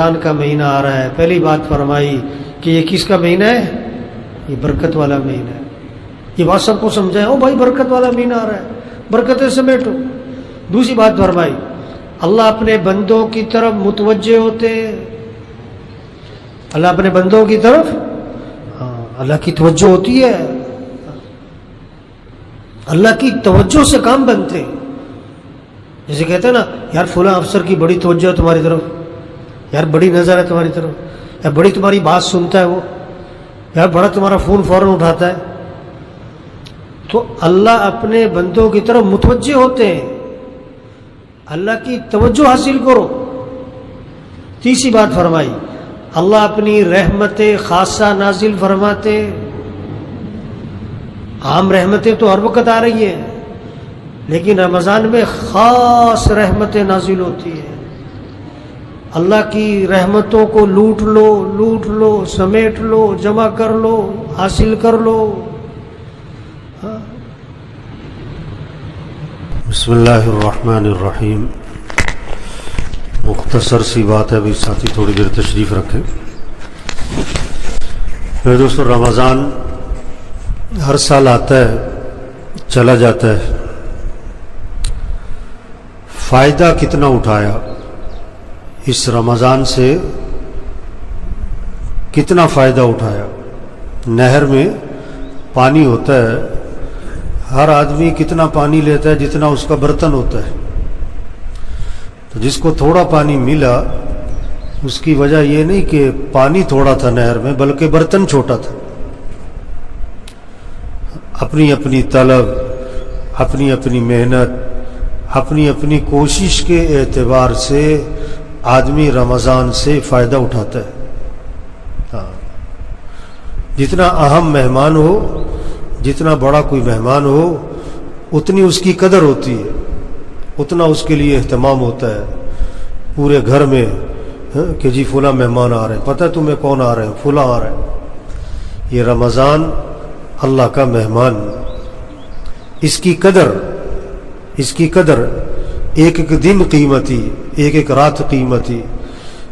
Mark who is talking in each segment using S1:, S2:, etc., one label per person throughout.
S1: رمضان کا مہینہ آ رہا ہے، پہلی بات فرمائی کہ یہ کس کا مہینہ ہے؟ یہ برکت والا مہینہ ہے۔ یہ بات سب کو سمجھائے، او بھائی برکت والا مہینہ آ رہا ہے، برکتیں سمیٹو۔ دوسری بات فرمائی، اللہ اپنے بندوں کی طرف متوجہ ہوتے ہیں۔ اللہ اپنے بندوں کی طرف اللہ کی توجہ ہوتی ہے، اللہ کی توجہ سے کام بنتے ہیں۔ جیسے کہتے ہیں نا، یار فلاں افسر کی بڑی توجہ ہے تمہاری طرف، یار بڑی نظر ہے تمہاری طرف، یا بڑی تمہاری بات سنتا ہے وہ، یار بڑا تمہارا فون فوراً اٹھاتا ہے۔ تو اللہ اپنے بندوں کی طرف متوجہ ہوتے ہیں، اللہ کی توجہ حاصل کرو۔ تیسری بات فرمائی، اللہ اپنی رحمت خاصہ نازل فرماتے۔ عام رحمتیں تو ہر وقت آ رہی ہیں، لیکن رمضان میں خاص رحمتیں نازل ہوتی ہیں۔ اللہ کی رحمتوں کو لوٹ لو، سمیٹ لو، جمع کر لو، حاصل کر لو۔
S2: بسم اللہ الرحمن الرحیم۔ مختصر سی بات ہے، بھی ساتھی تھوڑی دیر تشریف رکھیں۔ میرے دوستو، رمضان ہر سال آتا ہے، چلا جاتا ہے، فائدہ کتنا اٹھایا اس رمضان سے، کتنا فائدہ اٹھایا۔ نہر میں پانی ہوتا ہے، ہر آدمی کتنا پانی لیتا ہے جتنا اس کا برتن ہوتا ہے۔ تو جس کو تھوڑا پانی ملا، اس کی وجہ یہ نہیں کہ پانی تھوڑا تھا نہر میں، بلکہ برتن چھوٹا تھا۔ اپنی اپنی طلب، اپنی اپنی محنت، اپنی اپنی کوشش کے اعتبار سے آدمی رمضان سے فائدہ اٹھاتا ہے۔ جتنا اہم مہمان ہو، جتنا بڑا کوئی مہمان ہو، اتنی اس کی قدر ہوتی ہے، اتنا اس کے لیے اہتمام ہوتا ہے پورے گھر میں، کہ جی فلاں مہمان آ رہے ہیں، پتہ ہے تمہیں کون آ رہے ہیں؟ فلاں آ رہے ہیں۔ یہ رمضان اللہ کا مہمان، اس کی قدر ایک ایک دن قیمتی، ایک ایک رات قیمتی،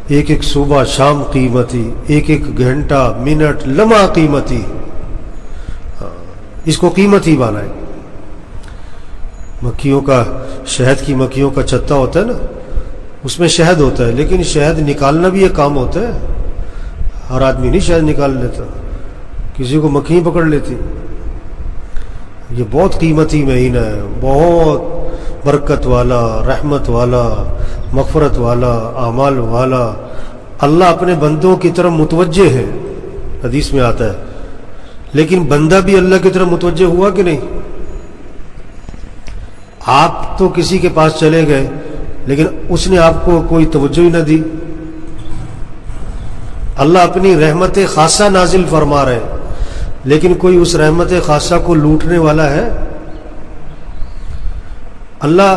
S2: ایک ایک صبح شام قیمتی، ایک ایک گھنٹہ منٹ لمحہ قیمتی۔ اس کو قیمتی بنائے۔ مکھیوں کا، شہد کی مکھیوں کا چھتا ہوتا ہے نا، اس میں شہد ہوتا ہے، لیکن شہد نکالنا بھی ایک کام ہوتا ہے۔ ہر آدمی نہیں شہد نکال لیتا، کسی کو مکھی پکڑ لیتی۔ یہ بہت قیمتی مہینہ ہے، بہت برکت والا، رحمت والا، مغفرت والا، اعمال والا۔ اللہ اپنے بندوں کی طرف متوجہ ہے، حدیث میں آتا ہے، لیکن بندہ بھی اللہ کی طرف متوجہ ہوا کہ نہیں؟ آپ تو کسی کے پاس چلے گئے، لیکن اس نے آپ کو کوئی توجہ ہی نہ دی۔ اللہ اپنی رحمت خاصہ نازل فرما رہے ہیں، لیکن کوئی اس رحمت خاصہ کو لوٹنے والا ہے؟ اللہ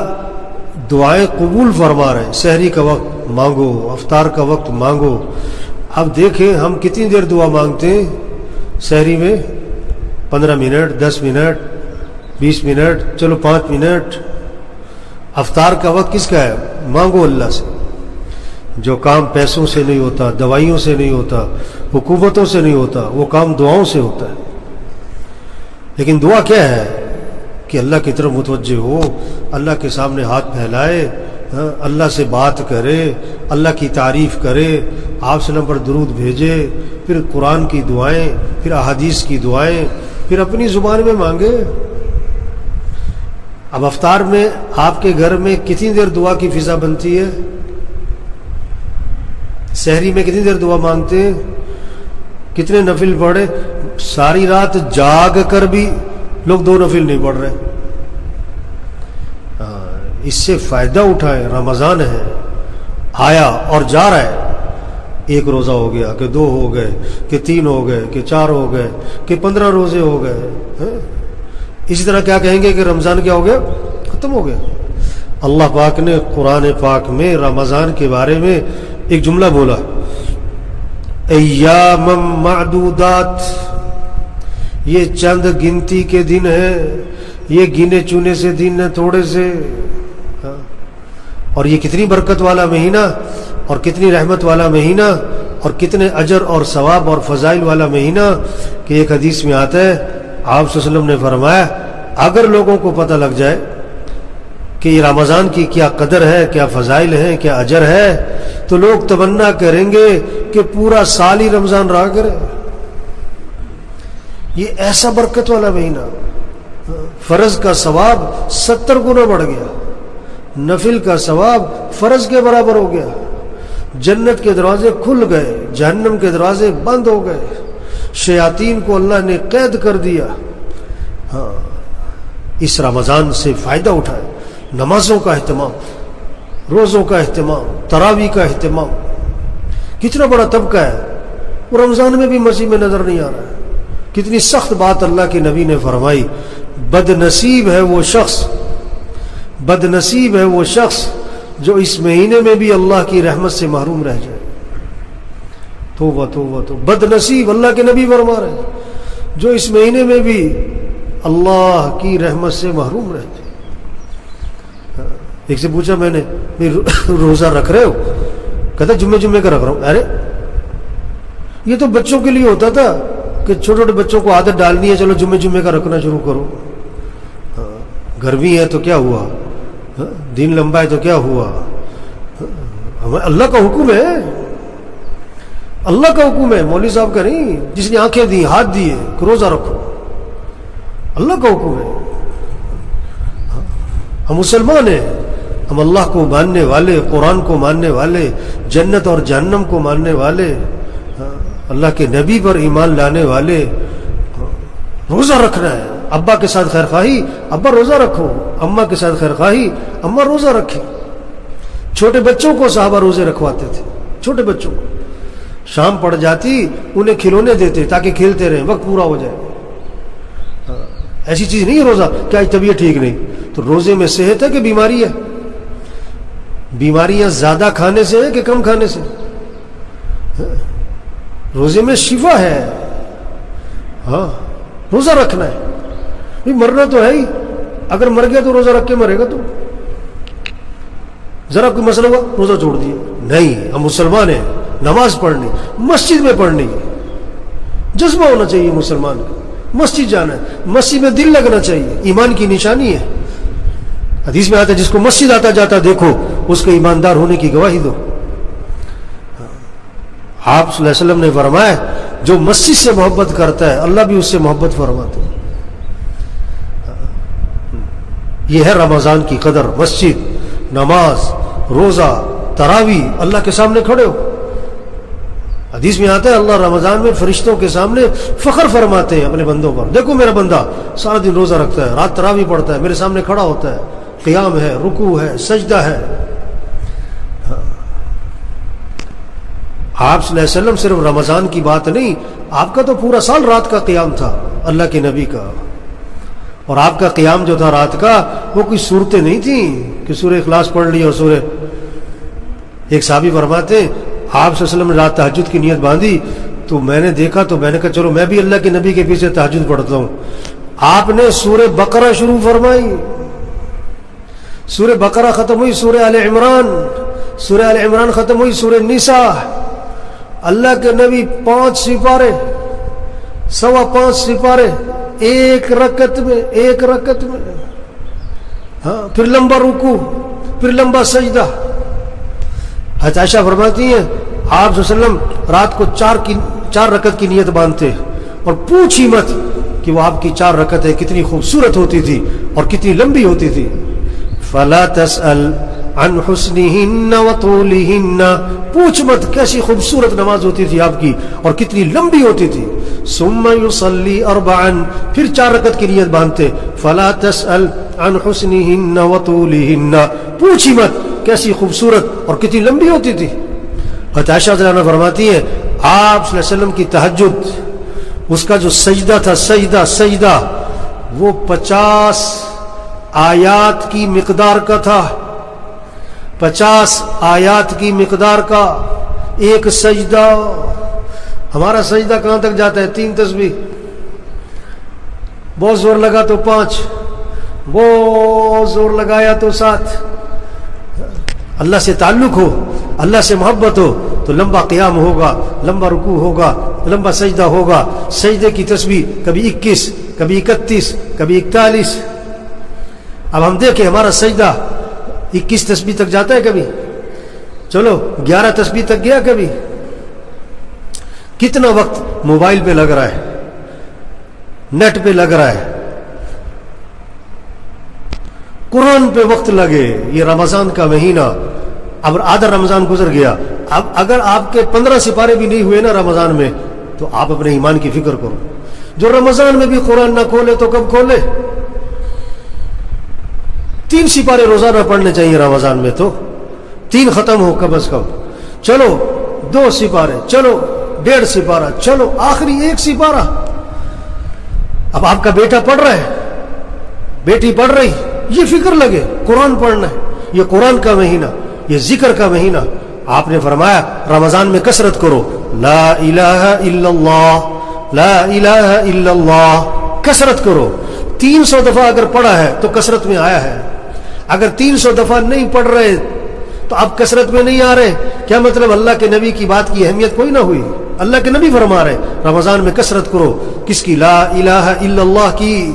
S2: دعائیں قبول فرما رہے ہیں، سحری کا وقت مانگو، افطار کا وقت مانگو۔ اب دیکھیں ہم کتنی دیر دعا مانگتے ہیں سحری میں؟ 15 منٹ، 10 منٹ، 20 منٹ، چلو 5 منٹ۔ افطار کا وقت کس کا ہے؟ مانگو اللہ سے۔ جو کام پیسوں سے نہیں ہوتا، دوائیوں سے نہیں ہوتا، حکومتوں سے نہیں ہوتا، وہ کام دعاؤں سے ہوتا ہے۔ لیکن دعا کیا ہے؟ کہ اللہ کی طرف متوجہ ہو، اللہ کے سامنے ہاتھ پھیلائے، اللہ سے بات کرے، اللہ کی تعریف کرے، آپ صلی اللہ علیہ وسلم پر درود بھیجے، پھر قرآن کی دعائیں، پھر احادیث کی دعائیں، پھر اپنی زبان میں مانگے۔ اب افطار میں آپ کے گھر میں کتنی دیر دعا کی فضا بنتی ہے؟ سحری میں کتنی دیر دعا مانگتے ہیں؟ کتنے نفل پڑھے؟ ساری رات جاگ کر بھی لوگ 2 نفل نہیں پڑھ رہے۔ اس سے فائدہ اٹھائیں، رمضان ہے، آیا اور جا رہا ہے۔ 1 روزہ ہو گیا کہ 2 ہو گئے کہ 3 ہو گئے کہ 4 ہو گئے کہ 15 روزے ہو گئے۔ اسی طرح کیا کہیں گے کہ رمضان کیا ہو گیا؟ ختم ہو گیا۔ اللہ پاک نے قرآن پاک میں رمضان کے بارے میں ایک جملہ بولا، ایام معدودات، یہ چند گنتی کے دن ہیں، یہ گنے چنے سے دن ہیں، تھوڑے سے۔ اور یہ کتنی برکت والا مہینہ، اور کتنی رحمت والا مہینہ اور کتنے اجر اور ثواب اور فضائل والا مہینہ کہ ایک حدیث میں آتا ہے آپ صلی اللہ علیہ وسلم نے فرمایا اگر لوگوں کو پتہ لگ جائے کہ یہ رمضان کی کیا قدر ہے، کیا فضائل ہیں، کیا اجر ہے، تو لوگ تمنا کریں گے کہ پورا سال ہی رمضان رہا کرے۔ یہ ایسا برکت والا مہینہ، فرض کا ثواب 70 گنا بڑھ گیا، نفل کا ثواب فرض کے برابر ہو گیا، جنت کے دروازے کھل گئے، جہنم کے دروازے بند ہو گئے، شیاطین کو اللہ نے قید کر دیا۔ ہاں، اس رمضان سے فائدہ اٹھائے، نمازوں کا اہتمام، روزوں کا اہتمام، تراویح کا اہتمام۔ کتنا بڑا طبقہ ہے وہ رمضان میں بھی مسجد میں نظر نہیں آ رہا ہے۔ کتنی سخت بات اللہ کے نبی نے فرمائی، بد نصیب ہے وہ شخص، بد نصیب ہے وہ شخص جو اس مہینے میں بھی اللہ کی رحمت سے محروم رہ جائے۔ توبہ توبہ تو بد نصیب، اللہ کے نبی فرما رہے ہیں جو اس مہینے میں بھی اللہ کی رحمت سے محروم رہ جائے۔ ایک سے پوچھا میں نے، روزہ رکھ رہے ہو؟ کہتا جمعے کا رکھ رہا ہوں۔ ارے یہ تو بچوں کے لیے ہوتا تھا کہ چھوٹے چھوٹے بچوں کو عادت ڈالنی ہے، چلو جمعے کا رکھنا شروع کرو۔ گرمی ہے تو کیا ہوا، دن لمبا ہے تو کیا ہوا، اللہ کا حکم ہے، اللہ کا حکم ہے، مولوی صاحب کا نہیں، جس نے آنکھیں دی ہاتھ دیے کہ روزہ رکھو، اللہ کا حکم ہے۔ ہم مسلمان ہیں، ہم اللہ کو ماننے والے، قرآن کو ماننے والے، جنت اور جہنم کو ماننے والے، اللہ کے نبی پر ایمان لانے والے۔ روزہ رکھنا ہے، ابا کے ساتھ خیر خواہی، ابا روزہ رکھو، اماں کے ساتھ خیر خواہی، اماں روزہ رکھیں۔ چھوٹے بچوں کو صحابہ روزے رکھواتے تھے، چھوٹے بچوں کو شام پڑ جاتی انہیں کھلونے دیتے تاکہ کھیلتے رہیں، وقت پورا ہو جائے۔ ایسی چیز نہیں ہے روزہ کہ آج طبیعت ٹھیک نہیں، تو روزے میں صحت ہے کہ بیماری ہے؟ بیماریاں زیادہ کھانے سے ہیں کہ کم کھانے سے؟ روزے میں شفا ہے۔ ہاں، روزہ رکھنا ہے، مرنا تو ہے ہی، اگر مر گیا تو روزہ رکھ کے مرے گا تو ذرا کوئی مسئلہ ہوا روزہ چھوڑ دیا؟ نہیں، ہم مسلمان ہیں، نماز پڑھنی، مسجد میں پڑھنی، جذبہ ہونا چاہیے مسلمان کا، مسجد جانا ہے، مسجد میں دل لگنا چاہیے، ایمان کی نشانی ہے۔ حدیث میں آتا ہے جس کو مسجد آتا جاتا دیکھو اس کے ایماندار ہونے کی گواہی دو۔ آپ صلی اللہ علیہ وسلم نے فرمایا جو مسجد سے محبت کرتا ہے اللہ بھی اس سے محبت فرماتے ہیں۔ یہ ہے رمضان کی قدر، مسجد، نماز، روزہ، تراویح، اللہ کے سامنے کھڑے ہو۔ حدیث میں آتا ہے اللہ رمضان میں فرشتوں کے سامنے فخر فرماتے ہیں اپنے بندوں پر، دیکھو میرا بندہ سارا دن روزہ رکھتا ہے، رات تراویح پڑھتا ہے، میرے سامنے کھڑا ہوتا ہے، قیام ہے، رکوع ہے، سجدہ ہے۔ آپ صلی اللہ علیہ وسلم صرف رمضان کی بات نہیں، آپ کا تو پورا سال رات کا قیام تھا اللہ کے نبی کا، اور آپ کا قیام جو تھا رات کا وہ کوئی صورتیں نہیں تھیں کہ سورہ اخلاص پڑھ لی اور سورہ، ایک صحابی فرماتے ہیں آپ صلی اللہ علیہ وسلم نے رات تہجد کی نیت باندھی تو میں نے دیکھا تو میں نے کہا چلو میں بھی اللہ کے نبی کے پیچھے تہجد پڑھتا ہوں۔ آپ نے سورہ بقرہ شروع فرمائی، سورہ بقرہ ختم ہوئی سورہ آل عمران، سورہ آل عمران ختم ہوئی سورہ نساء۔ اللہ کے نبی 5 سپارے، 5.25 سپارے ایک رکعت میں، ہاں، پھر لمبا رکوع، پھر لمبا سجدہ۔ حضرت عائشہ فرماتی ہیں آپ صلی اللہ علیہ وسلم رات کو 4 رکعت کی نیت باندھتے اور پوچھی مت کہ وہ آپ کی 4 رکعتیں کتنی خوبصورت ہوتی تھی اور کتنی لمبی ہوتی تھی۔ فلا تسأل عن حسنہن وطولہن، پوچھ مت کیسی خوبصورت نماز ہوتی تھی آپ کی اور کتنی لمبی ہوتی تھی۔ ثم يصلي 4، پھر 4 رکعت کی نیت باندھتے۔ فلا تسأل عن حسنہن وطولہن، پوچھی مت کیسی خوبصورت اور کتنی لمبی ہوتی تھی۔ حضرت عائشہ رضی اللہ عنہا فرماتی ہیں آپ صلی اللہ علیہ وسلم کی تہجد، اس کا جو سجدہ تھا، سجدہ وہ 50 آیات کی مقدار کا تھا، 50 آیات کی مقدار کا ایک سجدہ۔ ہمارا سجدہ کہاں تک جاتا ہے؟ 3 تسبیح، بہت زور لگا تو 5، بہت زور لگایا تو 7۔ اللہ سے تعلق ہو اللہ سے محبت ہو تو لمبا قیام ہوگا, لمبا رکوع ہوگا, لمبا سجدہ ہوگا. سجدے کی تسبیح کبھی 21, کبھی 31, کبھی 41. اب ہم دیکھیں ہمارا سجدہ 21 تسبیح تک جاتا ہے کبھی؟ چلو 11 تسبیح تک گیا کبھی؟ کتنا وقت موبائل پہ لگ رہا ہے, نیٹ پہ لگ رہا ہے. قرآن پہ وقت لگے. یہ رمضان کا مہینہ, اب آدھا رمضان گزر گیا. اب اگر آپ کے 15 سپارے بھی نہیں ہوئے نا رمضان میں, تو آپ اپنے ایمان کی فکر کرو. جو رمضان میں بھی قرآن نہ کھولے تو کب کھولے؟ 3 سپارے روزانہ پڑھنے چاہیے رمضان میں, تو 3 ختم ہو کم از کم. چلو 2 سپارے, چلو 1.5 سپارہ, چلو آخری 1 سپارہ. اب آپ کا بیٹا پڑھ رہا ہے, بیٹی پڑھ رہی, یہ فکر لگے قرآن پڑھنا ہے. یہ قرآن کا مہینہ, یہ ذکر کا مہینہ. آپ نے فرمایا رمضان میں کثرت کرو, لا الہ الا اللہ, لا الہ الا اللہ, کثرت کرو. 300 دفعہ اگر پڑھا ہے تو کثرت میں آیا ہے. اگر 300 دفعہ نہیں پڑھ رہے تو آپ کثرت میں نہیں آ رہے. کیا مطلب؟ اللہ کے نبی کی بات کی اہمیت کوئی نہ ہوئی. اللہ کے نبی فرما رہے رمضان میں کثرت کرو. کس کی؟ لا الہ الا اللہ کی,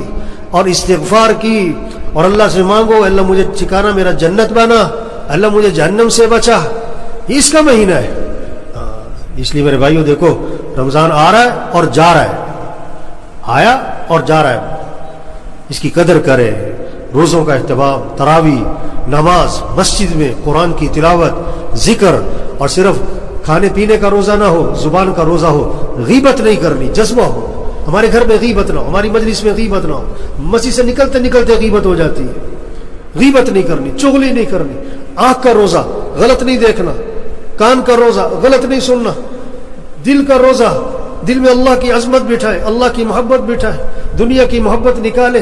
S2: اور استغفار کی, اور اللہ سے مانگو اللہ مجھے ٹھکانہ میرا جنت بنا, اللہ مجھے جہنم سے بچا. یہ اس کا مہینہ ہے. اس لیے میرے بھائیوں دیکھو, رمضان آ رہا ہے اور جا رہا ہے, آیا اور جا رہا ہے. اس کی قدر کرے. روزوں کا اہتمام, تراویح, نماز, مسجد میں قرآن کی تلاوت, ذکر. اور صرف کھانے پینے کا روزہ نہ ہو, زبان کا روزہ ہو. غیبت نہیں کرنی, جذبہ ہو. ہمارے گھر میں غیبت نہ ہو, ہماری مجلس میں غیبت نہ ہو. مسجد سے نکلتے نکلتے غیبت ہو جاتی ہے. غیبت نہیں کرنی, چغلی نہیں کرنی. آنکھ کا روزہ غلط نہیں دیکھنا, کان کا روزہ غلط نہیں سننا. دل کا روزہ, دل میں اللہ کی عظمت بٹھائے, اللہ کی محبت بٹھائے, دنیا کی محبت نکالے,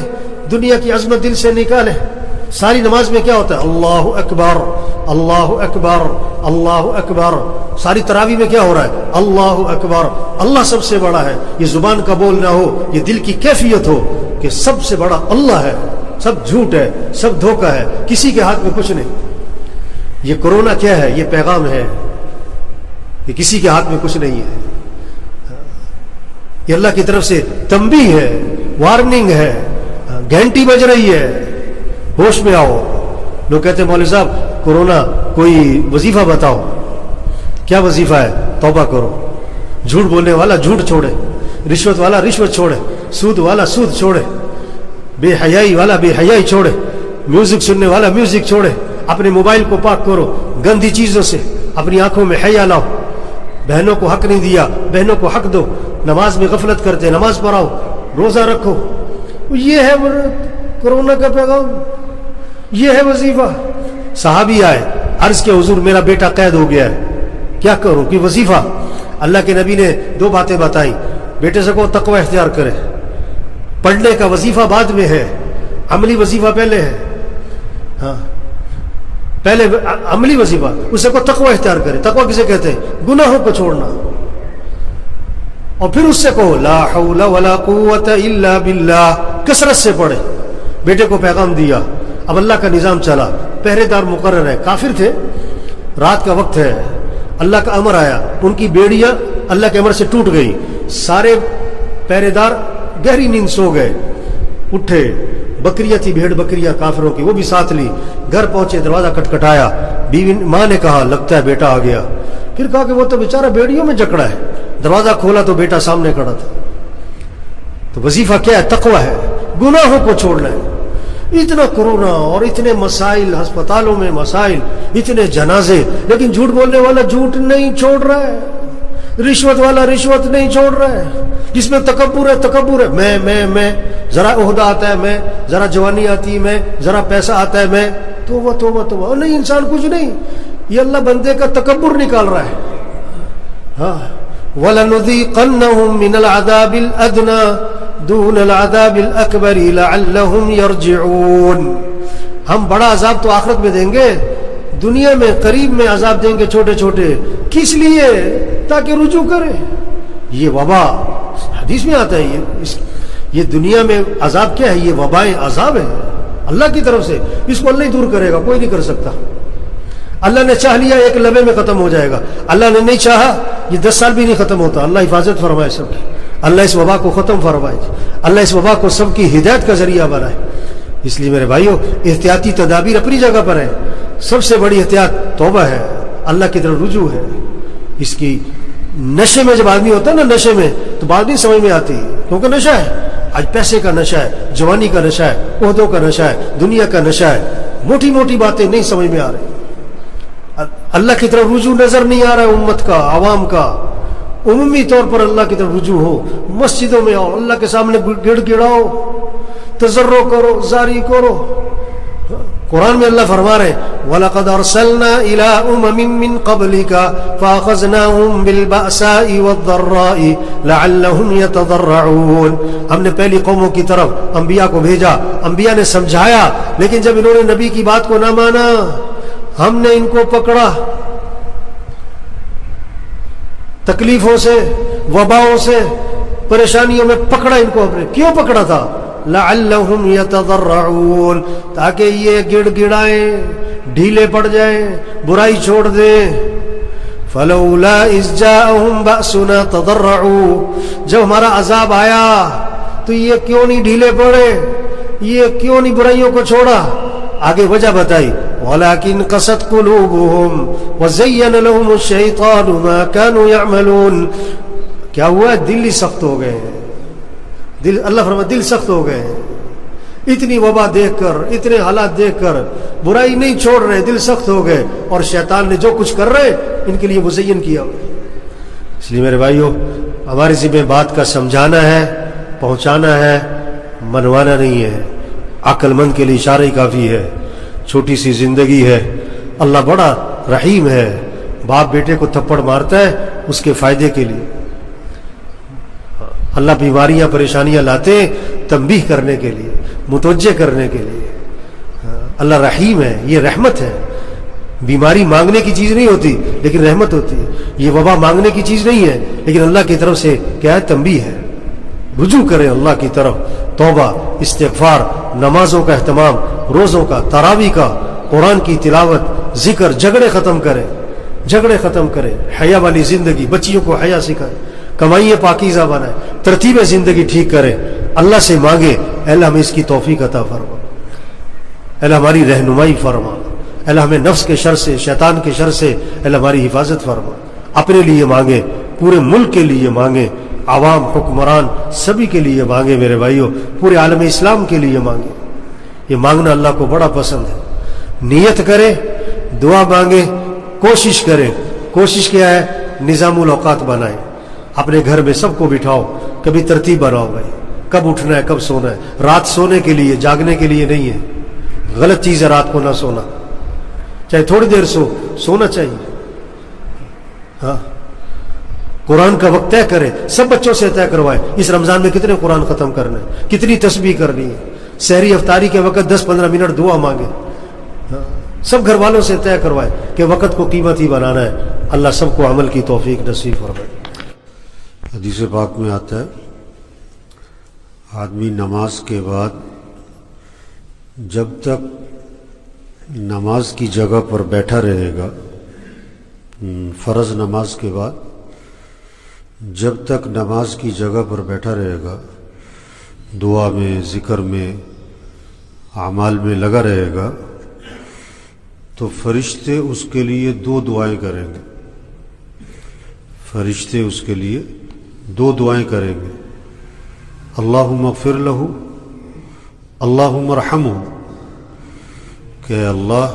S2: دنیا کی عظمت دل سے نکالے. ساری نماز میں کیا ہوتا ہے؟ اللہ اکبر, اللہ اکبر, اللہ اکبر. ساری تراویح میں کیا ہو رہا ہے؟ اللہ اکبر. اللہ سب سے بڑا ہے. یہ زبان کا بول نہ ہو, یہ دل کی کیفیت ہو کہ سب سے بڑا اللہ ہے. سب جھوٹ ہے, سب دھوکہ ہے, کسی کے ہاتھ میں کچھ نہیں. یہ کورونا کیا ہے؟ یہ پیغام ہے کہ کسی کے ہاتھ میں کچھ نہیں ہے. یہ اللہ کی طرف سے تنبیہ ہے, وارننگ ہے. گھنٹی بج رہی ہے, ہوش میں آؤ. لوگ کہتے ہیں مولوی صاحب کورونا کوئی وظیفہ بتاؤ. کیا وظیفہ ہے؟ توبہ کرو. جھوٹ بولنے والا جھوٹ چھوڑے, رشوت والا رشوت چھوڑے, سود والا سود چھوڑے, بے حیائی والا بے حیائی چھوڑے, میوزک سننے والا میوزک چھوڑے. اپنے موبائل کو پاک کرو گندی چیزوں سے, اپنی آنکھوں میں حیا لاؤ. بہنوں کو حق نہیں دیا, بہنوں کو حق دو. نماز میں غفلت کرتے, نماز پڑھاؤ, روزہ رکھو. یہ ہے کورونا کا پیغام, یہ ہے وظیفہ. صحابی آئے, عرض کے حضور میرا بیٹا قید ہو گیا ہے, کیا کروں؟ کہ وظیفہ. اللہ کے نبی نے 2 باتیں بتائی. بیٹے سے کو تقوی اختیار کرے. پڑھنے کا وظیفہ بعد میں ہے, عملی وظیفہ پہلے ہے. ہاں پہلے عملی وظیفہ, اسے کو تقوی اختیار کرے. تقوی کسے کہتے ہیں؟ گناہوں کو چھوڑنا. اور پھر اس سے کہو لا حول ولا قوت الا باللہ, کثرت سے پڑھے. بیٹے کو پیغام دیا, اب اللہ کا نظام چلا. پہرے دار مقرر ہے, کافر تھے, رات کا وقت ہے, اللہ کا امر آیا, ان کی بیڑیاں اللہ کے امر سے ٹوٹ گئی. سارے پہرے دار گہری نیند سو گئے. اٹھے, بکریاں تھی, بھیڑ بکریاں کافروں کی, وہ بھی ساتھ لی. گھر پہنچے, دروازہ کٹکھٹایا. بیوی ماں نے کہا لگتا ہے بیٹا آ گیا. پھر کہا کہ وہ تو بیچارہ بیڑیوں میں جکڑا ہے. دروازہ کھولا تو بیٹا سامنے کھڑا تھا. تو وظیفہ کیا ہے؟ تقوی ہے, گناہوں کو چھوڑنا ہے. اتنا کورونا اور اتنے مسائل, ہسپتالوں میں مسائل, اتنے جنازے, لیکن جھوٹ بولنے والا جھوٹ نہیں چھوڑ رہا ہے, رشوت والا رشوت نہیں چھوڑ رہا ہے. جس میں تکبر ہے, تکبر ہے, میں ذرا عہدہ آتا ہے, میں ذرا جوانی آتی ہے, میں ذرا پیسہ آتا ہے, میں توبہ توبہ توبہ. نہیں, انسان کچھ نہیں, یہ اللہ بندے کا تکبر نکال رہا ہے. ہاں وَلَنُذِيقَنَّهُم مِّنَ الْعَذَابِ الْأَدْنَىٰ دُونَ الْعَذَابِ الْأَكْبَرِ لَعَلَّهُمْ يَرْجِعُونَ. ہم بڑا عذاب تو آخرت میں دیں گے, دنیا میں قریب میں عذاب دیں گے چھوٹے چھوٹے. کس لیے؟ تاکہ رجوع کرے. یہ وبا حدیث میں آتا ہے, یہ دنیا میں عذاب کیا ہے؟ یہ وبائیں عذاب ہے اللہ کی طرف سے. اس کو اللہ ہی دور کرے گا, کوئی نہیں کر سکتا. اللہ نے چاہ لیا 1 لمحے میں ختم ہو جائے گا، اللہ نے نہیں چاہا یہ 10 سال بھی نہیں ختم ہوتا. اللہ حفاظت فرمائے سب کی، اللہ اس وبا کو ختم فرمائے، اللہ اس وبا کو سب کی ہدایت کا ذریعہ بنائے. اس لیے میرے بھائیو، احتیاطی تدابیر اپنی جگہ پر ہیں. سب سے بڑی احتیاط توبہ ہے، اللہ کی طرف رجوع ہے. اس کی نشے میں جب آدمی ہوتا ہے نا، نشے میں تو بات نہیں سمجھ میں آتی، کیونکہ نشہ ہے. آج پیسے کا نشہ ہے، جوانی کا نشہ ہے، عہدوں کا نشہ ہے، دنیا کا نشہ ہے. موٹی موٹی باتیں نہیں سمجھ میں آ رہی. اللہ کی طرف رجوع نظر نہیں آ رہا ہے امت کا، عوام کا. عمومی طور پر اللہ کی طرف رجوع ہو، مسجدوں میں آؤ، اللہ کے سامنے گڑ گڑاؤ، تضرع کرو، زاری کرو. قرآن میں اللہ فرما رہے وَلَقَدْ أَرْسَلْنَا إِلَىٰ أُمَمٍ مِّن قَبْلِكَ فَأَخَذْنَاهُمْ بِالْبَأْسَاءِ وَالضَّرَّاءِ لَعَلَّهُمْ يَتَضَرَّعُونَ. ہم نے پہلی قوموں کی طرف انبیاء کو بھیجا، انبیاء نے سمجھایا، لیکن جب انہوں نے نبی کی بات کو نہ مانا، ہم نے ان کو پکڑا تکلیفوں سے، وباؤں سے، پریشانیوں میں پکڑا ان کو. اپنے کیوں پکڑا تھا؟ لعلہم یتضرعون، تاکہ یہ گڑ گڑائیں، ڈھیلے پڑ جائیں، برائی چھوڑ دیں. فلولا اذ جاءہم بأسنا تضرعوا، جب ہمارا عذاب آیا تو یہ کیوں نہیں ڈھیلے پڑے، یہ کیوں نہیں برائیوں کو چھوڑا؟ آگے وجہ بتائی ولكن قست قلوبهم وزين لهم الشيطان ما كانوا يعملون. کیا ہوا؟ دل ہی سخت ہو گئے. دل، اللہ فرماتا دل سخت ہو گئے. اتنی وبا دیکھ کر، اتنے حالات دیکھ کر برائی نہیں چھوڑ رہے، دل سخت ہو گئے، اور شیطان نے جو کچھ کر رہے ان کے لیے مزین کیا. اس لیے میرے بھائیو، ہماری ذمہ بات کا سمجھانا ہے، پہنچانا ہے، منوانا نہیں ہے. عقل مند کے لیے اشارہ ہی کافی ہے. چھوٹی سی زندگی ہے، اللہ بڑا رحیم ہے. باپ بیٹے کو تھپڑ مارتا ہے اس کے فائدے کے لیے. اللہ بیماریاں پریشانیاں لاتے ہیں تنبیہ کرنے کے لیے، متوجہ کرنے کے لیے. اللہ رحیم ہے، یہ رحمت ہے. بیماری مانگنے کی چیز نہیں ہوتی لیکن رحمت ہوتی ہے. یہ وبا مانگنے کی چیز نہیں ہے لیکن اللہ کی طرف سے کیا ہے؟ تنبیہ ہے. رجوع کریں اللہ کی طرف، توبہ، استغفار، نمازوں کا اہتمام، روزوں کا، تراویح کا، قرآن کی تلاوت، ذکر. جھگڑے ختم کریں، جھگڑے ختم کریں. حیا والی زندگی، بچیوں کو حیا سکھائیں، کمائیے پاکیزہ بنائیں، ترتیب زندگی ٹھیک کریں. اللہ سے مانگے اے اللہ ہمیں اس کی توفیق عطا فرما، اے اللہ ہماری رہنمائی فرما، اے اللہ ہمیں نفس کے شر سے، شیطان کے شر سے اے اللہ ہماری حفاظت فرما. اپنے لیے مانگے، پورے ملک کے لیے مانگے، عوام، حکمران سبھی کے لیے مانگے. میرے بھائیوں، پورے عالم اسلام کے لیے مانگے. یہ مانگنا اللہ کو بڑا پسند ہے. نیت کرے، دعا مانگے، کوشش کرے. کوشش کیا ہے؟ نظام الاوقات بنائیں. اپنے گھر میں سب کو بٹھاؤ، کبھی ترتیب بناؤ بھائی، کب اٹھنا ہے، کب سونا ہے. رات سونے کے لیے، جاگنے کے لیے نہیں ہے. غلط چیز ہے رات کو نہ سونا. چاہے تھوڑی دیر سونا چاہیے. ہاں، قرآن کا وقت طے کرے، سب بچوں سے طے کروائے اس رمضان میں کتنے قرآن ختم کرنا ہے، کتنی تسبیح کرنی ہے. سحری افطاری کے وقت 10-15 منٹ دعا مانگے. سب گھر والوں سے طے کروائے کہ وقت کو قیمتی بنانا ہے. اللہ سب کو عمل کی توفیق نصیب فرمائے. حدیث پاک میں آتا ہے آدمی نماز کے بعد جب تک نماز کی جگہ پر بیٹھا رہے گا، فرض نماز کے بعد جب تک نماز کی جگہ پر بیٹھا رہے گا، دعا میں، ذکر میں، اعمال میں لگا رہے گا، تو فرشتے اس کے لیے 2 دعائیں کریں گے. فرشتے اس کے لیے 2 دعائیں کریں گے. اللہم اغفر لہ، اللہم ارحمہ، کہ اللہ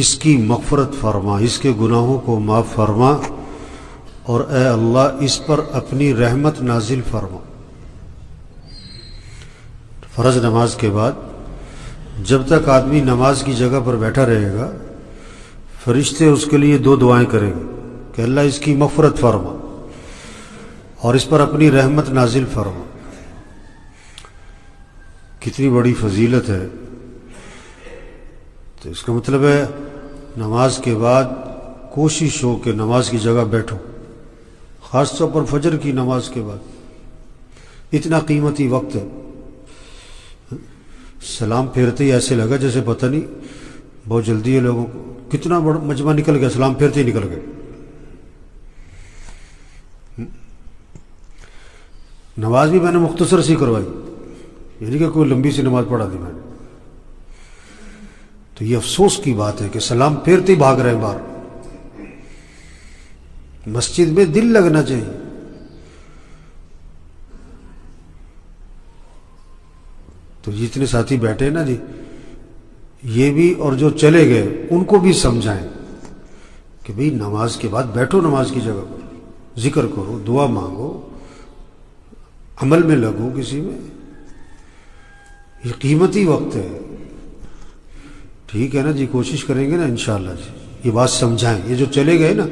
S2: اس کی مغفرت فرما، اس کے گناہوں کو معاف فرما، اور اے اللہ اس پر اپنی رحمت نازل فرما. فرض نماز کے بعد جب تک آدمی نماز کی جگہ پر بیٹھا رہے گا، فرشتے اس کے لیے 2 دعائیں کریں گے کہ اللہ اس کی مغفرت فرما اور اس پر اپنی رحمت نازل فرما. کتنی بڑی فضیلت ہے. تو اس کا مطلب ہے نماز کے بعد کوشش ہو کہ نماز کی جگہ بیٹھو، خاص طور پر فجر کی نماز کے بعد. اتنا قیمتی وقت ہے. سلام پھیرتے ہی ایسے لگا جیسے پتہ نہیں بہت جلدی ہے لوگوں کو،
S3: کتنا بڑا مجمع نکل گیا، سلام پھیرتے ہی نکل گئے. نماز بھی میں نے مختصر سی کروائی، یعنی کہ کوئی لمبی سی نماز پڑھا دی میں نے. تو یہ افسوس کی بات ہے کہ سلام پھیرتے ہی بھاگ رہے ہیں باہر. مسجد میں دل لگنا چاہیے. تو جتنے ساتھی بیٹھے نا جی، یہ بھی اور جو چلے گئے ان کو بھی سمجھائیں کہ بھئی نماز کے بعد بیٹھو، نماز کی جگہ پر ذکر کرو، دعا مانگو، عمل میں لگو کسی میں. یہ قیمتی وقت ہے. ٹھیک ہے نا جی، کوشش کریں گے نا انشاءاللہ جی. یہ بات سمجھائیں. یہ جو چلے گئے نا،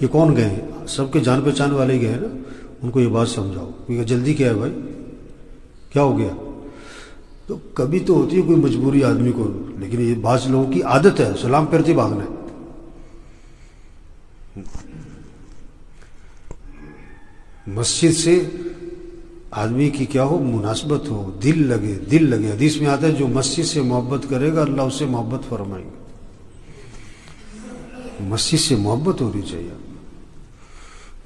S3: یہ کون گئے ہیں؟ سب کے جان پہچان والے ہی گئے ہیں نا. ان کو یہ بات سمجھاؤ. کیونکہ جلدی کیا ہے بھائی، کیا ہو گیا؟ تو کبھی تو ہوتی ہے کوئی مجبوری آدمی کو، لیکن یہ بعض لوگوں کی عادت ہے سلام پھیرتے بھاگنا ہے. مسجد سے آدمی کی کیا ہو، مناسبت ہو، دل لگے. دل لگے. حدیث میں آتا ہے جو مسجد سے محبت کرے گا اللہ اس سے محبت فرمائیں گے. مسجد سے محبت ہونی چاہیے.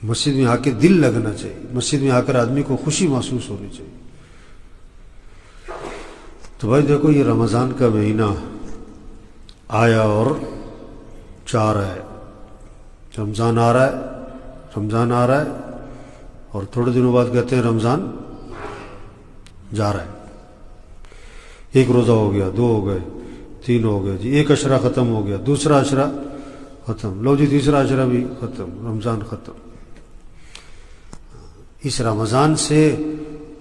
S3: مسجد میں آ کے دل لگنا چاہیے. مسجد میں آ کر آدمی کو خوشی محسوس ہونی چاہیے. تو بھائی دیکھو، یہ رمضان کا مہینہ آیا اور چار ہے. رمضان آ رہا ہے، رمضان آ رہا ہے، اور تھوڑے دنوں بعد کہتے ہیں رمضان جا رہا ہے. ایک روزہ ہو گیا، دو ہو گئے، تین ہو گئے جی، ایک عشرہ ختم ہو گیا، دوسرا عشرہ ختم، لو جی تیسرا عشرہ بھی ختم، رمضان ختم. اس رمضان سے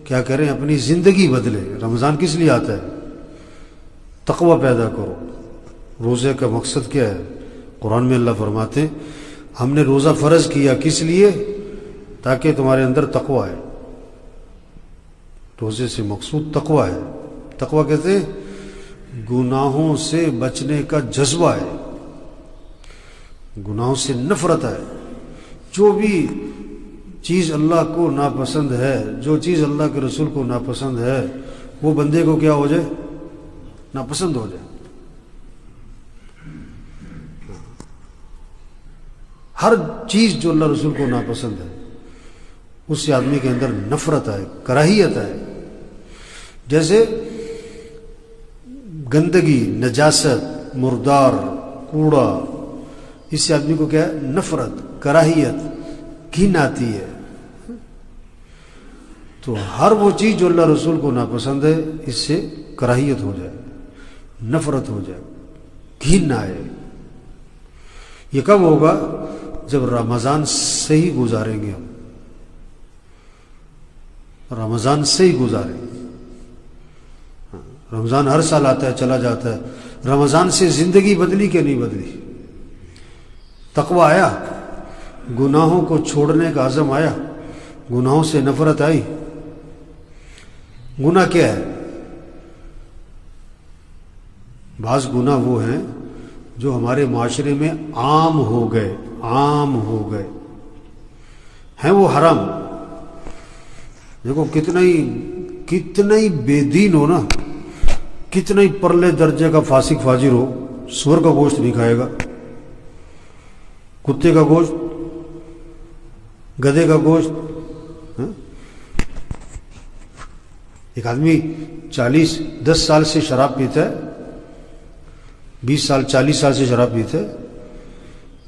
S3: کیا کریں، اپنی زندگی بدلے. رمضان کس لیے آتا ہے؟ تقوی پیدا کرو. روزے کا مقصد کیا ہے؟ قرآن میں اللہ فرماتے ہیں ہم نے روزہ فرض کیا کس لیے؟ تاکہ تمہارے اندر تقوی ہے. روزے سے مقصود تقوی ہے. تقوی کہتے ہیں گناہوں سے بچنے کا جذبہ ہے، گناہوں سے نفرت ہے. جو بھی چیز اللہ کو ناپسند ہے، جو چیز اللہ کے رسول کو ناپسند ہے، وہ بندے کو کیا ہو جائے؟ ناپسند ہو جائے. ہر چیز جو اللہ رسول کو ناپسند ہے اس سے آدمی کے اندر نفرت ہے، کراہیت ہے. جیسے گندگی، نجاست، مردار، کوڑا، اس سے آدمی کو کیا ہے؟ نفرت، کراہیت، گھن آتی ہے. تو ہر وہ چیز جو اللہ رسول کو ناپسند ہے اس سے کراہیت ہو جائے، نفرت ہو جائے، گھن آئے. یہ کب ہوگا؟ جب رمضان سے ہی گزاریں گے. ہم رمضان سے ہی گزاریں گے. رمضان ہر سال آتا ہے، چلا جاتا ہے. رمضان سے زندگی بدلی کہ نہیں بدلی؟ تقوی آیا، گناہوں کو چھوڑنے کا عزم آیا، گناہوں سے نفرت آئی. گناہ کیا ہے؟ بعض گناہ وہ ہیں جو ہمارے معاشرے میں عام ہو گئے، عام ہو گئے ہیں، وہ حرام. دیکھو کتنا ہی بے دین ہو نا، کتنا ہی پرلے درجے کا فاسق فاجر ہو، سور کا گوشت نہیں کھائے گا، کتے کا گوشت، گدھے کا گوشت. ایک آدمی 10 سال سے شراب پیتا ہے، 20 سال 40 سال سے شراب پیتا ہے،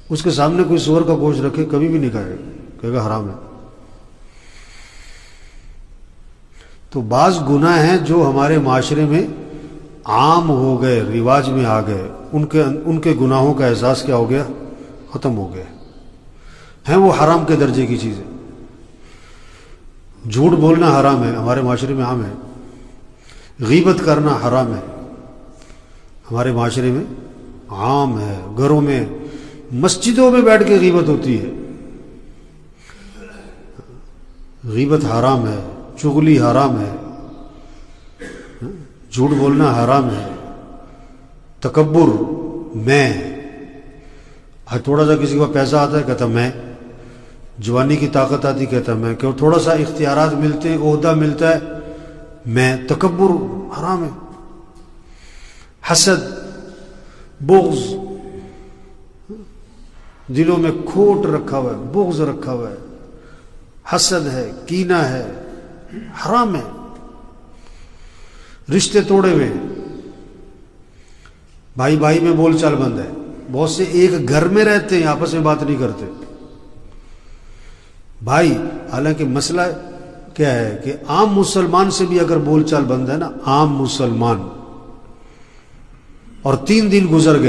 S3: اس کے سامنے کوئی سور کا گوشت رکھے کبھی بھی نہیں کھائے گا، کہے گا حرام ہے. تو بعض گناہ ہیں جو ہمارے معاشرے میں عام ہو گئے، رواج میں آ گئے، ان کے گناہوں کا احساس کیا ہو گیا؟ ختم ہو گیا. ہیں وہ حرام کے درجے کی چیزیں. جھوٹ بولنا حرام ہے، ہمارے معاشرے میں عام ہے. غیبت کرنا حرام ہے، ہمارے معاشرے میں عام ہے. گھروں میں، مسجدوں میں بیٹھ کے غیبت ہوتی ہے. غیبت حرام ہے، چغلی حرام ہے، جھوٹ بولنا حرام ہے. تکبر، میں، تھوڑا سا کسی کو پیسہ آتا ہے کہتا میں، جوانی کی طاقت آتی کہتا میں، کہ تھوڑا سا اختیارات ملتے ہیں، عہدہ ملتا ہے میں. تکبر حرام ہے. حسد، بغض، دلوں میں کھوٹ رکھا ہوا ہے، بغض رکھا ہوا ہے، حسد ہے، کینہ ہے، حرام ہے، رشتے توڑے ہوئے ہیں، بھائی بھائی میں بول چال بند ہے، بہت سے ایک گھر میں رہتے ہیں آپس میں بات نہیں کرتے بھائی، حالانکہ مسئلہ کیا ہے کہ عام مسلمان سے بھی اگر بول چال بند ہے نا، عام مسلمان، اور 3 دن گزر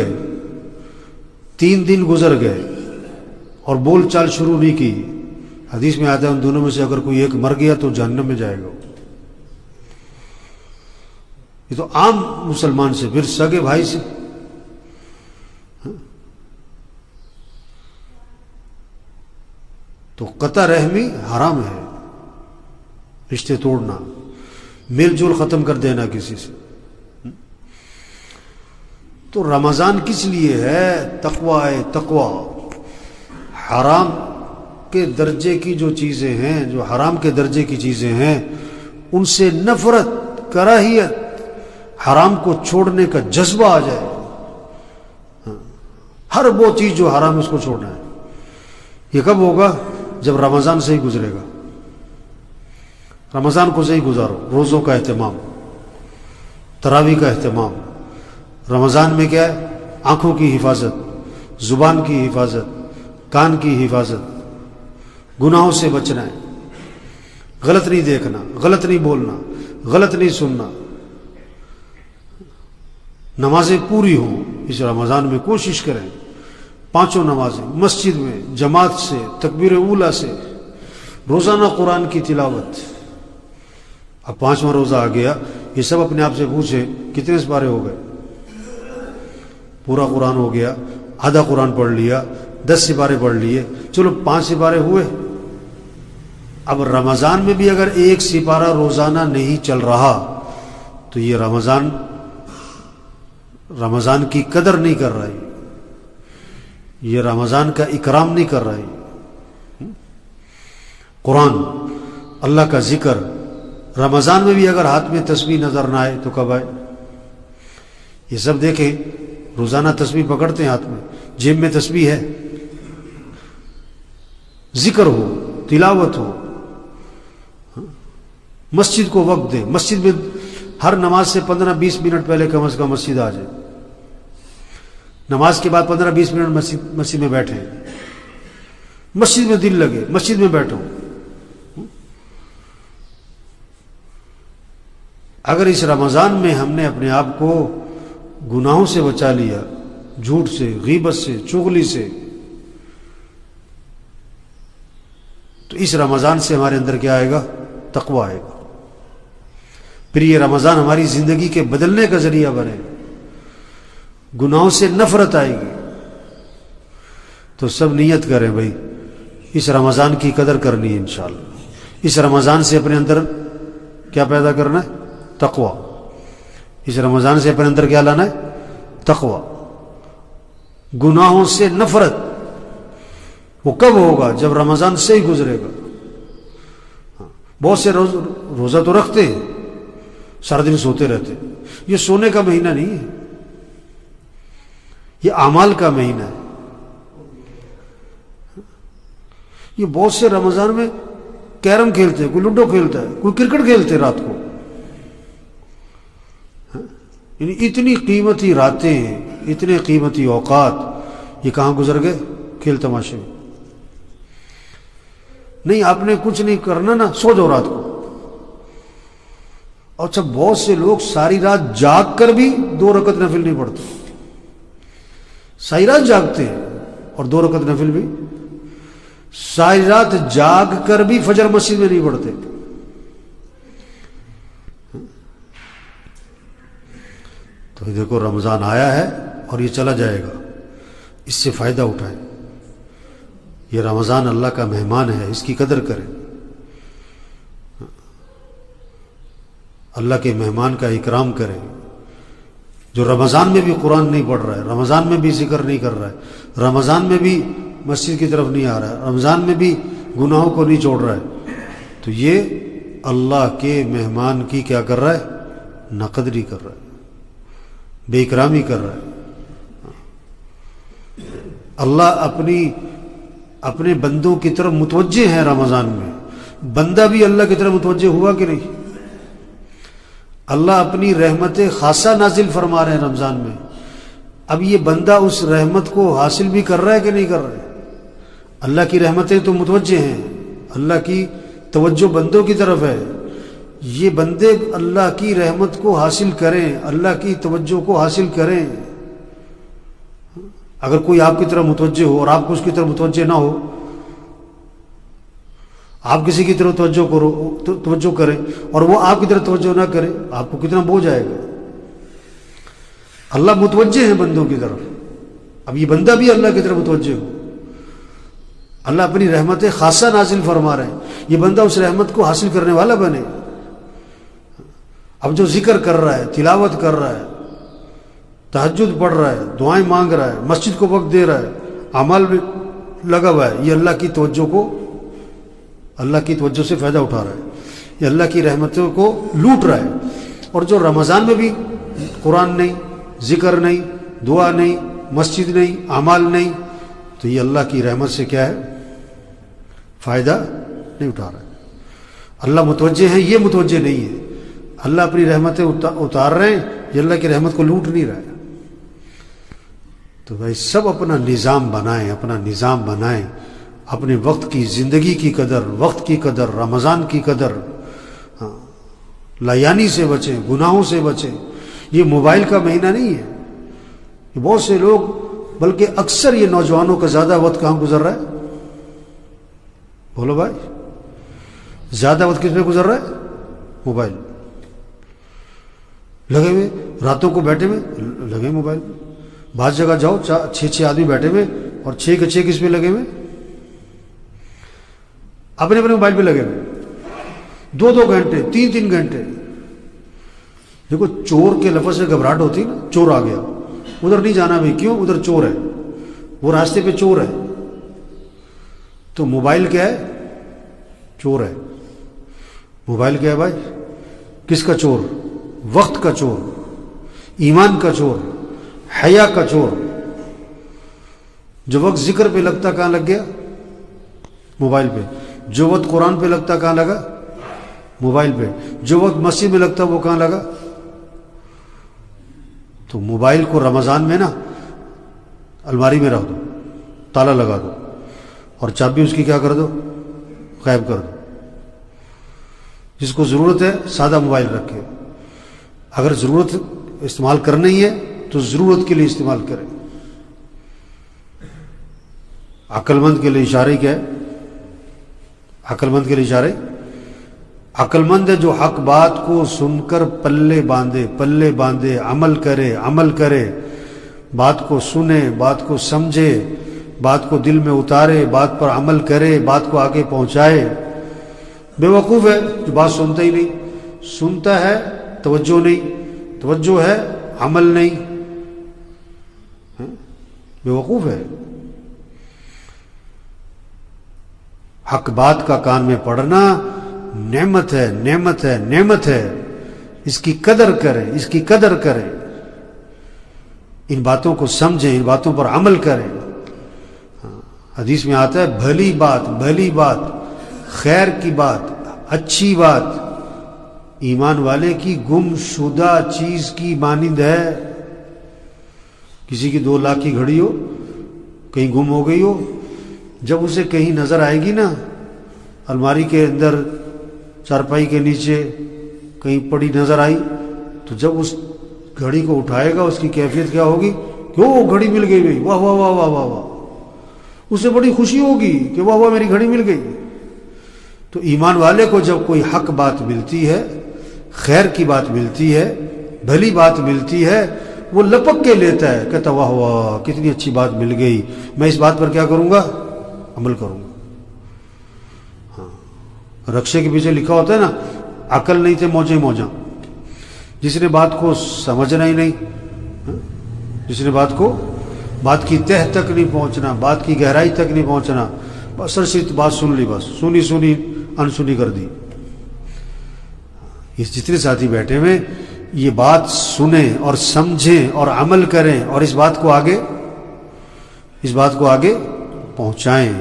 S3: گئے اور بول چال شروع نہیں کی، حدیث میں آتا ہے ان دونوں میں سے اگر کوئی ایک مر گیا تو جہنم میں جائے گا. یہ تو عام مسلمان سے، پھر سگے بھائی سے. تو قطع رحمی حرام ہے، رشتے توڑنا، میل جول ختم کر دینا کسی سے. تو رمضان کس لیے ہے؟ تقوی. حرام کے درجے کی جو چیزیں ہیں، جو حرام کے درجے کی چیزیں ہیں، ان سے نفرت، کراہیت، حرام کو چھوڑنے کا جذبہ آ جائے. ہر وہ چیز جو حرام ہے اس کو چھوڑنا ہے. یہ کب ہوگا؟ جب رمضان سے ہی گزرے گا. رمضان کو صحیح گزارو، روزوں کا اہتمام، تراویح کا اہتمام. رمضان میں کیا ہے؟ آنکھوں کی حفاظت، زبان کی حفاظت، کان کی حفاظت، گناہوں سے بچنا ہے، غلط نہیں دیکھنا، غلط نہیں بولنا، غلط نہیں سننا. نمازیں پوری ہوں اس رمضان میں، کوشش کریں 5 نمازیں مسجد میں جماعت سے، تکبیر اولیٰ سے، روزانہ قرآن کی تلاوت. اب 5واں روزہ آ گیا، یہ سب اپنے آپ سے پوچھیں کتنے سپارے ہو گئے؟ پورا قرآن ہو گیا، آدھا قرآن پڑھ لیا، 10 سپارے پڑھ لیے، چلو 5 سپارے ہوئے. اب رمضان میں بھی اگر 1 سپارہ روزانہ نہیں چل رہا تو یہ رمضان کی قدر نہیں کر رہا ہے، یہ رمضان کا اکرام نہیں کر رہا ہے. قرآن، اللہ کا ذکر، رمضان میں بھی اگر ہاتھ میں تسبیح نظر نہ آئے تو کب آئے؟ یہ سب دیکھیں، روزانہ تسبیح پکڑتے ہیں ہاتھ میں، جیب میں تسبیح ہے، ذکر ہو، تلاوت ہو، مسجد کو وقت دیں. مسجد میں ہر نماز سے 15-20 منٹ پہلے کم از کم مسجد آ جائے. نماز کے بعد 15-20 منٹ مسجد میں بیٹھیں، مسجد میں دل لگے، مسجد میں بیٹھو. اگر اس رمضان میں ہم نے اپنے آپ کو گناہوں سے بچا لیا، جھوٹ سے، غیبت سے، چغلی سے، تو اس رمضان سے ہمارے اندر کیا آئے گا؟ تقوی آئے گا. پھر یہ رمضان ہماری زندگی کے بدلنے کا ذریعہ بنے، گناہوں سے نفرت آئے گی. تو سب نیت کریں بھائی اس رمضان کی قدر کرنی ہے انشاءاللہ. اس رمضان سے اپنے اندر کیا پیدا کرنا ہے؟ تقوی. اس رمضان سے اپنے اندر کیا لانا ہے؟ تقوی. گناہوں سے نفرت. وہ کب ہوگا؟ جب رمضان سے ہی گزرے گا. بہت سے روزہ تو رکھتے ہیں، سارا دن سوتے رہتے. یہ سونے کا مہینہ نہیں ہے، یہ اعمال کا مہینہ ہے. یہ بہت سے رمضان میں کیرم کھیلتے ہیں، کوئی لوڈو کھیلتا ہے، کوئی کرکٹ کھیلتے رات کو. یعنی اتنی قیمتی راتیں، اتنے قیمتی اوقات یہ کہاں گزر گئے؟ کھیل تماشے میں. نہیں، آپ نے کچھ نہیں کرنا نا، سو جاؤ رات کو. اور اچھا، بہت سے لوگ ساری رات جاگ کر بھی 2 رکعت نفل نہیں پڑھتے. ساری رات جاگتے ہیں اور 2 رکعت نفل بھی، ساری رات جاگ کر بھی فجر مسجد میں نہیں پڑھتے. تو دیکھو رمضان آیا ہے اور یہ چلا جائے گا، اس سے فائدہ اٹھائیں. یہ رمضان اللہ کا مہمان ہے، اس کی قدر کریں. اللہ کے مہمان کا اکرام کریں. جو رمضان میں بھی قرآن نہیں پڑھ رہا ہے، رمضان میں بھی ذکر نہیں کر رہا ہے، رمضان میں بھی مسجد کی طرف نہیں آ رہا ہے، رمضان میں بھی گناہوں کو نہیں چھوڑ رہا ہے، تو یہ اللہ کے مہمان کی کیا کر رہا ہے؟ ناقدری کر رہا ہے، بے اکرامی کر رہا ہے. اللہ اپنے بندوں کی طرف متوجہ ہیں رمضان میں. بندہ بھی اللہ کی طرف متوجہ ہوا کہ نہیں؟ اللہ اپنی رحمت خاصہ نازل فرما رہے ہیں رمضان میں. اب یہ بندہ اس رحمت کو حاصل بھی کر رہا ہے کہ نہیں کر رہا ہے؟ اللہ کی رحمتیں تو متوجہ ہیں، اللہ کی توجہ بندوں کی طرف ہے. یہ بندے اللہ کی رحمت کو حاصل کریں، اللہ کی توجہ کو حاصل کریں. اگر کوئی آپ کی طرف متوجہ ہو اور آپ کو اس کی طرف متوجہ نہ ہو، آپ کسی کی طرف توجہ کریں اور وہ آپ کی طرف توجہ نہ کرے، آپ کو کتنا بوجھ آئے گا. اللہ متوجہ ہیں بندوں کی طرف. اب یہ بندہ بھی اللہ کی طرف متوجہ ہو. اللہ اپنی رحمت خاصہ نازل فرما رہے ہیں، یہ بندہ اس رحمت کو حاصل کرنے والا بنے. اب جو ذکر کر رہا ہے، تلاوت کر رہا ہے، تہجد پڑھ رہا ہے، دعائیں مانگ رہا ہے، مسجد کو وقت دے رہا ہے، اعمال میں لگا ہوا ہے، یہ اللہ کی توجہ سے فائدہ اٹھا رہا ہے، یہ اللہ کی رحمتوں کو لوٹ رہا ہے. اور جو رمضان میں بھی قرآن نہیں، ذکر نہیں، دعا نہیں، مسجد نہیں، اعمال نہیں، تو یہ اللہ کی رحمت سے کیا ہے؟ فائدہ نہیں اٹھا رہا ہے. اللہ متوجہ ہیں، یہ متوجہ نہیں ہے. اللہ اپنی رحمتیں اتار رہے ہیں، یہ اللہ کی رحمت کو لوٹ نہیں رہا ہے. تو بھائی سب اپنا نظام بنائیں، اپنے وقت کی، زندگی کی قدر، وقت کی قدر، رمضان کی قدر. لایانی سے بچیں، گناہوں سے بچیں. یہ موبائل کا مہینہ نہیں ہے. بہت سے لوگ، بلکہ اکثر یہ نوجوانوں کا زیادہ وقت کہاں گزر رہا ہے؟ بولو بھائی، زیادہ وقت کس میں گزر رہا ہے؟ موبائل لگے ہوئے، راتوں کو بیٹھے ہوئے لگے موبائل. بعض جگہ جاؤ 6 آدمی بیٹھے ہوئے اور 6 کے 6 کس پہ لگے ہوئے؟ اپنے موبائل پہ لگے ہوئے. 2 گھنٹے، 3 گھنٹے. دیکھو چور کے لفظ سے گھبراہٹ ہوتی نا، چور آ گیا، ادھر نہیں جانا بھائی. کیوں؟ ادھر چور ہے، وہ راستے پہ چور ہے. تو موبائل کیا ہے؟ چور ہے. موبائل کیا ہے بھائی؟ کس کا چور؟ وقت کا چور، ایمان کا چور، حیا کا چور. جو وقت ذکر پہ لگتا کہاں لگ گیا؟ موبائل پہ. جو وقت قرآن پہ لگتا کہاں لگا؟ موبائل پہ. جو وقت مسجد میں لگتا وہ کہاں لگا؟ تو موبائل کو رمضان میں نا الماری میں رکھ دو، تالا لگا دو، اور چابی اس کی کیا کر دو؟ غائب کر دو. جس کو ضرورت ہے سادہ موبائل رکھے. اگر ضرورت استعمال کرنا ہی ہے تو ضرورت کے لیے استعمال کریں. عقل مند کے لیے اشارے کیا ہے؟ عقل مند کے لیے اشارے، عقل مند ہے جو حق بات کو سن کر پلے باندھے، عمل کرے، بات کو سنے، بات کو سمجھے، بات کو دل میں اتارے، بات پر عمل کرے، بات کو آگے پہنچائے. بے وقوف ہے جو بات سنتا ہی نہیں، سنتا ہے توجہ نہیں، توجہ ہے عمل نہیں. بے وقوف ہے. حق بات کا کان میں پڑھنا نعمت ہے. اس کی قدر کریں، ان باتوں کو سمجھیں، ان باتوں پر عمل کریں. حدیث میں آتا ہے بھلی بات، خیر کی بات، اچھی بات ایمان والے کی گم شدہ چیز کی مانند ہے. کسی کی 2 لاکھ کی گھڑی ہو، کہیں گم ہو گئی ہو، جب اسے کہیں نظر آئے گی نا، الماری کے اندر، چارپائی کے نیچے کہیں پڑی نظر آئی، تو جب اس گھڑی کو اٹھائے گا اس کی کیفیت کیا ہوگی کہ وہ گھڑی مل گئی بھائی، واہ واہ واہ واہ واہ واہ. اسے بڑی خوشی ہوگی کہ واہ واہ میری گھڑی مل گئی. تو ایمان والے کو جب کوئی حق بات ملتی ہے، خیر کی بات ملتی ہے، بھلی بات ملتی ہے، وہ لپک کے لیتا ہے، کہتا واہ واہ کتنی اچھی بات مل گئی، میں اس بات پر کیا کروں گا؟ عمل کروں گا. رکشے کے پیچھے لکھا ہوتا ہے نا، عقل نہیں تھے موجاں. جس نے بات کو سمجھنا ہی نہیں، جس نے بات کی تہ تک نہیں پہنچنا، بات کی گہرائی تک نہیں پہنچنا، بس صرف بات سن لی، بس سنی انسنی کر دی. اس جتنے ساتھی بیٹھے ہوئے یہ بات سنیں اور سمجھیں اور عمل کریں اور اس بات کو آگے اس بات کو آگے پہنچائیں،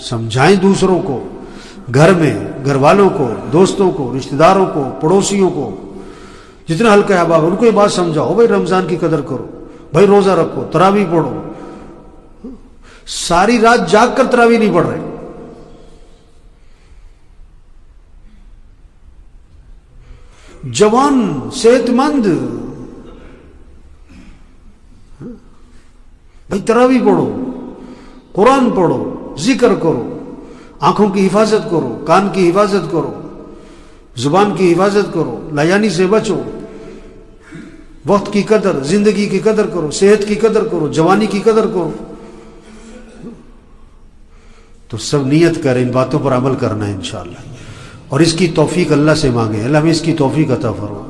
S3: سمجھائیں دوسروں کو، گھر میں گھر والوں کو، دوستوں کو، رشتہ داروں کو، پڑوسیوں کو، جتنا حلقہ احباب ان کو یہ بات سمجھاؤ، بھائی رمضان کی قدر کرو، بھائی روزہ رکھو، تراویح پڑھو۔ ساری رات جاگ کر تراویح نہیں پڑھ رہے، جوان صحت مند، بھائی تراویح پڑھو، قرآن پڑھو، ذکر کرو، آنکھوں کی حفاظت کرو، کان کی حفاظت کرو، زبان کی حفاظت کرو، لایانی سے بچو، وقت کی قدر، زندگی کی قدر کرو، صحت کی قدر کرو، جوانی کی قدر کرو۔ تو سب نیت کریں، ان باتوں پر عمل کرنا ہے انشاءاللہ، اور اس کی توفیق اللہ سے مانگیں، اللہ ہمیں اس کی توفیق عطا فرما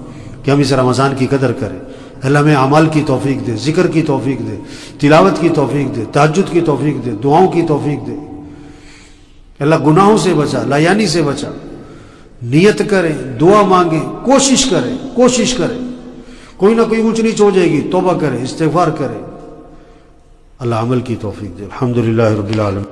S3: کہ ہم اس رمضان کی قدر کریں۔ اللہ ہمیں اعمال کی توفیق دے، ذکر کی توفیق دے، تلاوت کی توفیق دے، تہجد کی توفیق دے، دعاؤں کی توفیق دے۔ اللہ گناہوں سے بچا، لایانی سے بچا۔ نیت کریں، دعا مانگیں، کوشش کریں، کوئی نہ کوئی اونچ نیچ ہو جائے گی، توبہ کریں، استغفار کریں، اللہ عمل کی توفیق دے۔ الحمدللہ رب العالمین۔